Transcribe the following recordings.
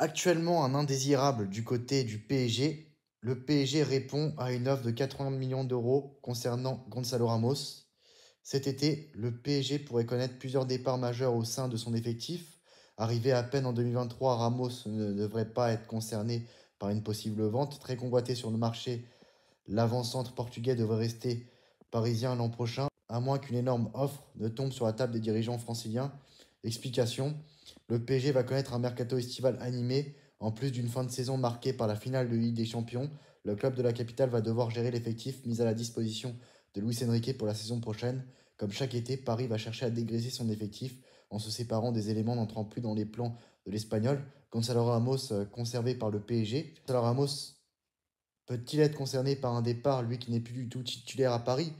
Actuellement un indésirable du côté du PSG. Le PSG répond à une offre de 80 millions d'euros concernant Gonzalo Ramos. Cet été, le PSG pourrait connaître plusieurs départs majeurs au sein de son effectif. Arrivé à peine en 2023, Ramos ne devrait pas être concerné par une possible vente. Très convoité sur le marché, l'avant-centre portugais devrait rester parisien l'an prochain, à moins qu'une énorme offre ne tombe sur la table des dirigeants franciliens. Explication: le PSG va connaître un mercato estival animé. En plus d'une fin de saison marquée par la finale de Ligue des Champions, le club de la capitale va devoir gérer l'effectif mis à la disposition de Luis Enrique pour la saison prochaine. Comme chaque été, Paris va chercher à dégraisser son effectif en se séparant des éléments n'entrant plus dans les plans de l'Espagnol. Gonzalo Ramos, conservé par le PSG. Gonzalo Ramos peut-il être concerné par un départ, lui qui n'est plus du tout titulaire à Paris?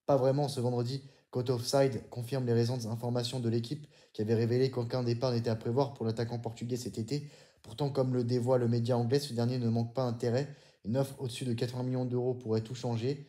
Pas vraiment. Ce vendredi, Cote Offside confirme les récentes informations de l'équipe qui avait révélé qu'aucun départ n'était à prévoir pour l'attaquant portugais cet été. Pourtant, comme le dévoile le média anglais, ce dernier ne manque pas d'intérêt. Une offre au-dessus de 80 millions d'euros pourrait tout changer.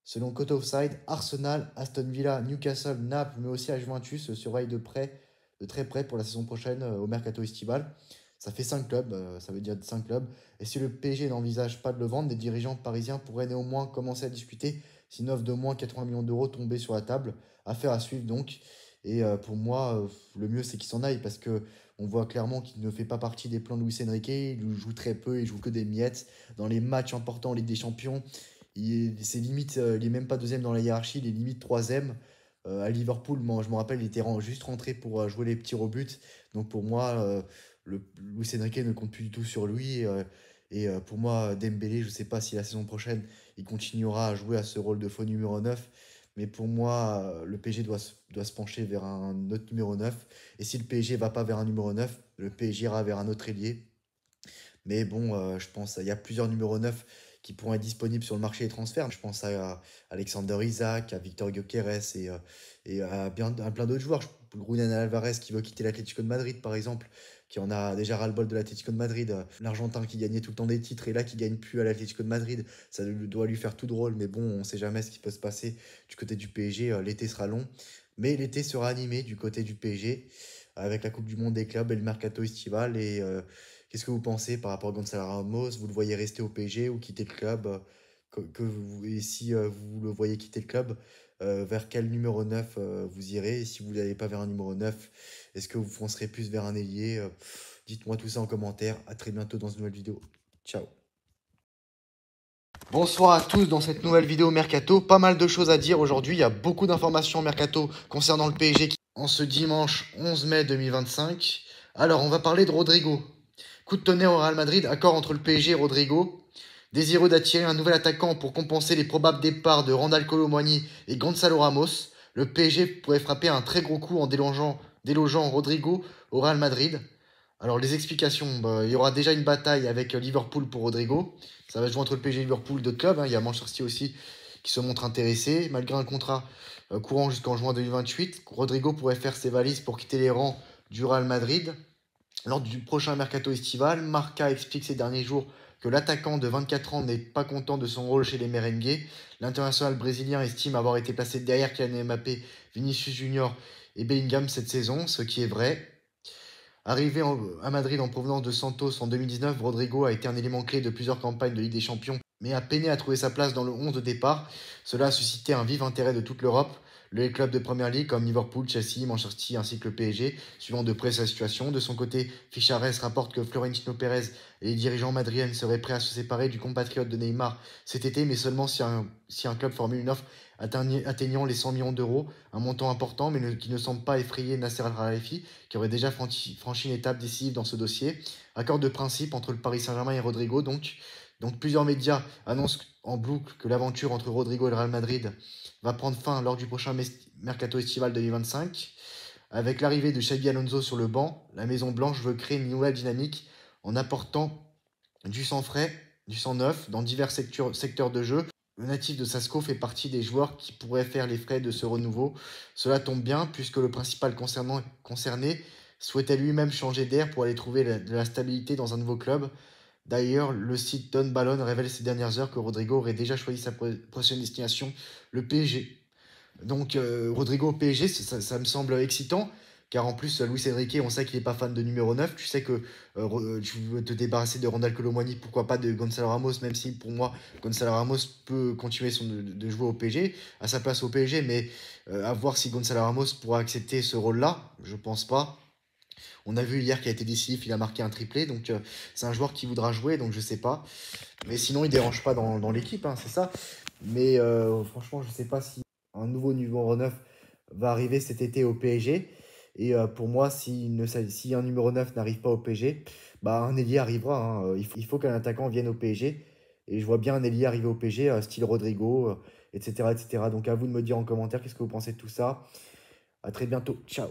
Selon Cote Offside, Arsenal, Aston Villa, Newcastle, Naples, mais aussi à Juventus surveillent de très près pour la saison prochaine au mercato estival. Ça fait 5 clubs, ça veut dire 5 clubs. Et si le PSG n'envisage pas de le vendre, les dirigeants parisiens pourraient néanmoins commencer à discuter si une offre de moins 80 millions d'euros tombait sur la table. Affaire à suivre donc. Et pour moi, le mieux c'est qu'il s'en aille parce que on voit clairement qu'il ne fait pas partie des plans de Luis Enrique. Il joue très peu, il joue que des miettes. Dans les matchs importants en Ligue des Champions, c'est limite, il est même pas deuxième dans la hiérarchie, il est limite troisième. À Liverpool, moi, je me rappelle, il était juste rentré pour jouer les petits rebuts. Donc pour moi, Luis Enrique ne compte plus du tout sur lui. Pour moi, Dembélé, je ne sais pas si la saison prochaine, il continuera à jouer à ce rôle de faux numéro 9. Mais pour moi, le PSG doit se pencher vers un autre numéro 9. Et si le PSG va pas vers un numéro 9, le PSG ira vers un autre ailier. Mais bon, je pense qu'il y a plusieurs numéros 9 qui pourront être disponibles sur le marché des transferts. Je pense à Alexander Isaac, à Victor Gyökeres et à plein d'autres joueurs. Julián Alvarez qui veut quitter l'Atlético de Madrid, par exemple, qui en a déjà ras-le-bol de l'Atlético de Madrid. L'Argentin qui gagnait tout le temps des titres et là qui gagne plus à l'Atlético de Madrid. Ça doit lui faire tout drôle, mais bon, on ne sait jamais ce qui peut se passer du côté du PSG. L'été sera long, mais l'été sera animé du côté du PSG avec la Coupe du Monde des clubs et le mercato estival. Qu'est-ce que vous pensez par rapport à Gonzalo Ramos? Vous le voyez rester au PSG ou quitter le club? Et si vous le voyez quitter le club, vers quel numéro 9 vous irez? Et si vous n'allez pas vers un numéro 9, est-ce que vous foncerez plus vers un ailier? Dites-moi tout ça en commentaire. À très bientôt dans une nouvelle vidéo. Ciao. Bonsoir à tous dans cette nouvelle vidéo Mercato. Pas mal de choses à dire aujourd'hui. Il y a beaucoup d'informations Mercato concernant le PSG en ce dimanche 11 mai 2025. Alors, on va parler de Rodrigo. Coup de tonnerre au Real Madrid, accord entre le PSG et Rodrigo. Désireux d'attirer un nouvel attaquant pour compenser les probables départs de Randal Kolo Muani et Gonzalo Ramos, le PSG pourrait frapper un très gros coup en délogeant Rodrigo au Real Madrid. Alors les explications, il y aura déjà une bataille avec Liverpool pour Rodrigo. Ça va se jouer entre le PSG et Liverpool, d'autres clubs. Il y a Manchester City aussi qui se montre intéressé. Malgré un contrat courant jusqu'en juin 2028, Rodrigo pourrait faire ses valises pour quitter les rangs du Real Madrid. Lors du prochain mercato estival, Marca explique ces derniers jours que l'attaquant de 24 ans n'est pas content de son rôle chez les Merengues. L'international brésilien estime avoir été placé derrière Kylian Mbappé, Vinicius Junior et Bellingham cette saison, ce qui est vrai. Arrivé à Madrid en provenance de Santos en 2019, Rodrigo a été un élément clé de plusieurs campagnes de Ligue des Champions, mais a peiné à trouver sa place dans le 11 de départ. Cela a suscité un vif intérêt de toute l'Europe. Les clubs de Première Ligue comme Liverpool, Chelsea, Manchester City ainsi que le PSG, suivant de près sa situation. De son côté, Fichares rapporte que Florentino Pérez et les dirigeants madriens seraient prêts à se séparer du compatriote de Neymar cet été, mais seulement si un club formule une offre atteignant les 100 millions d'euros, un montant important mais qui ne semble pas effrayer Nasser Al-Khelaifi, qui aurait déjà franchi une étape décisive dans ce dossier. Accord de principe entre le Paris Saint-Germain et Rodrigo, donc plusieurs médias annoncent en boucle que l'aventure entre Rodrigo et le Real Madrid va prendre fin lors du prochain mercato estival 2025. Avec l'arrivée de Xabi Alonso sur le banc, la Maison Blanche veut créer une nouvelle dynamique en apportant du sang frais, du sang neuf dans divers secteurs de jeu. Le natif de Sasco fait partie des joueurs qui pourraient faire les frais de ce renouveau. Cela tombe bien puisque le principal concerné souhaitait lui-même changer d'air pour aller trouver de la stabilité dans un nouveau club. D'ailleurs, le site Don Ballon révèle ces dernières heures que Rodrigo aurait déjà choisi sa prochaine destination, le PSG. Donc, Rodrigo au PSG, ça me semble excitant. car en plus, Luis Enrique, on sait qu'il n'est pas fan de numéro 9. Tu sais que tu veux te débarrasser de Randal Colomwani, pourquoi pas de Gonzalo Ramos, même si pour moi, Gonzalo Ramos peut continuer de jouer au PSG, à sa place au PSG, mais à voir si Gonzalo Ramos pourra accepter ce rôle-là, je pense pas. On a vu hier qu'il a été décisif, il a marqué un triplé, donc c'est un joueur qui voudra jouer, donc je sais pas. Mais sinon, il dérange pas dans l'équipe, hein, c'est ça. Mais franchement, je sais pas si un nouveau numéro 9 va arriver cet été au PSG. Et pour moi, si un numéro 9 n'arrive pas au PSG, bah, un ailier arrivera, hein. Il faut qu'un attaquant vienne au PSG. Et je vois bien un ailier arriver au PSG, style Rodrigo, etc., etc. Donc à vous de me dire en commentaire qu'est-ce que vous pensez de tout ça. À très bientôt. Ciao.